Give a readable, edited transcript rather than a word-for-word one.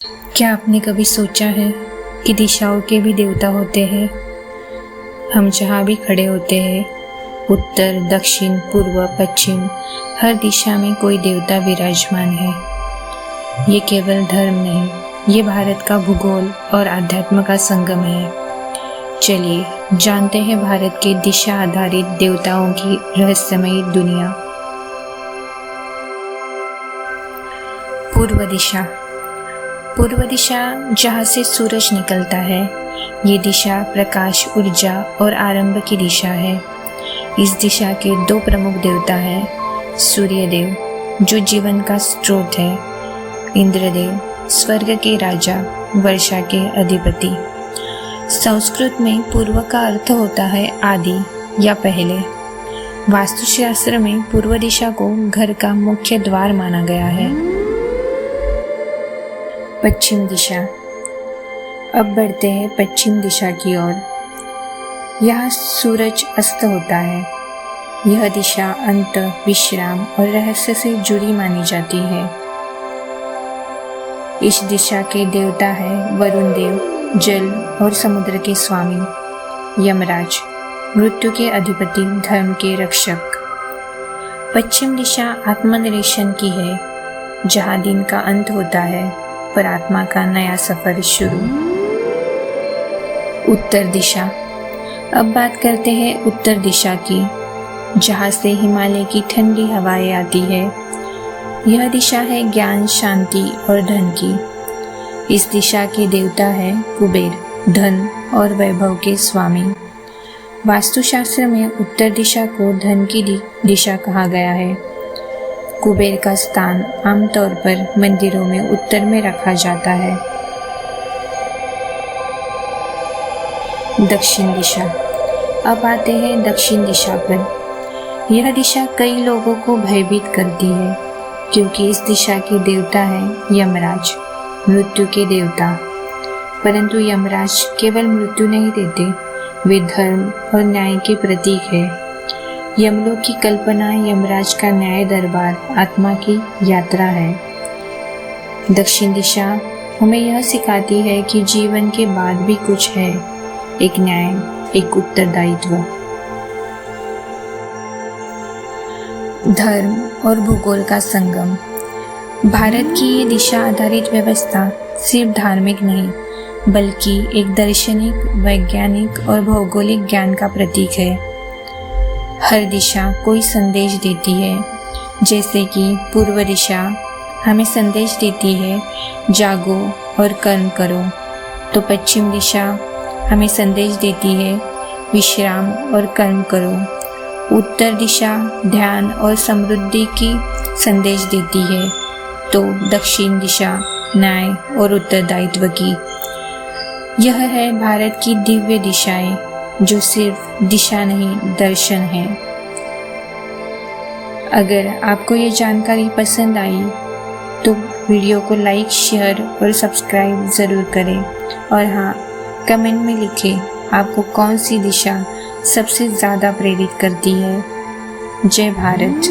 क्या आपने कभी सोचा है कि दिशाओं के भी देवता होते हैं? हम जहाँ भी खड़े होते हैं, उत्तर, दक्षिण, पूर्व, पश्चिम, हर दिशा में कोई देवता विराजमान है। ये केवल धर्म नहीं, ये भारत का भूगोल और आध्यात्म का संगम है। चलिए जानते हैं भारत के दिशा आधारित देवताओं की रहस्यमयी दुनिया। पूर्व दिशा। पूर्व दिशा जहाँ से सूरज निकलता है, ये दिशा प्रकाश, ऊर्जा और आरंभ की दिशा है। इस दिशा के दो प्रमुख देवता हैं, सूर्यदेव जो जीवन का स्रोत है, इंद्रदेव स्वर्ग के राजा, वर्षा के अधिपति। संस्कृत में पूर्व का अर्थ होता है आदि या पहले। वास्तुशास्त्र में पूर्व दिशा को घर का मुख्य द्वार माना गया है। पश्चिम दिशा। अब बढ़ते हैं पश्चिम दिशा की ओर। यहाँ सूरज अस्त होता है। यह दिशा अंत, विश्राम और रहस्य से जुड़ी मानी जाती है। इस दिशा के देवता है वरुण देव, जल और समुद्र के स्वामी, यमराज मृत्यु के अधिपति, धर्म के रक्षक। पश्चिम दिशा आत्मनिरीक्षण की है, जहाँ दिन का अंत होता है पर आत्मा का नया सफर शुरू। उत्तर दिशा। अब बात करते हैं उत्तर दिशा की, जहाँ से हिमालय की ठंडी हवाएं आती है। यह दिशा है ज्ञान, शांति और धन की। इस दिशा के देवता है कुबेर, धन और वैभव के स्वामी। वास्तुशास्त्र में उत्तर दिशा को धन की दिशा कहा गया है। कुबेर का स्थान आमतौर पर मंदिरों में उत्तर में रखा जाता है। दक्षिण दिशा। अब आते हैं दक्षिण दिशा पर। यह दिशा कई लोगों को भयभीत करती है, क्योंकि इस दिशा के देवता है यमराज, मृत्यु के देवता। परंतु यमराज केवल मृत्यु नहीं देते, वे धर्म और न्याय के प्रतीक है। यमलोक की कल्पना यमराज का न्याय दरबार, आत्मा की यात्रा है। दक्षिण दिशा हमें यह सिखाती है कि जीवन के बाद भी कुछ है, एक न्याय, एक उत्तरदायित्व। धर्म और भूगोल का संगम। भारत की ये दिशा आधारित व्यवस्था सिर्फ धार्मिक नहीं, बल्कि एक दार्शनिक, वैज्ञानिक और भौगोलिक ज्ञान का प्रतीक है। हर दिशा कोई संदेश देती है, जैसे कि पूर्व दिशा हमें संदेश देती है जागो और कर्म करो, तो पश्चिम दिशा हमें संदेश देती है विश्राम और कर्म करो। उत्तर दिशा ध्यान और समृद्धि की संदेश देती है, तो दक्षिण दिशा न्याय और उत्तरदायित्व की। यह है भारत की दिव्य दिशाएं, जो सिर्फ दिशा नहीं, दर्शन है। अगर आपको ये जानकारी पसंद आई तो वीडियो को लाइक, शेयर और सब्सक्राइब ज़रूर करें। और हाँ, कमेंट में लिखें आपको कौन सी दिशा सबसे ज़्यादा प्रेरित करती है। जय भारत।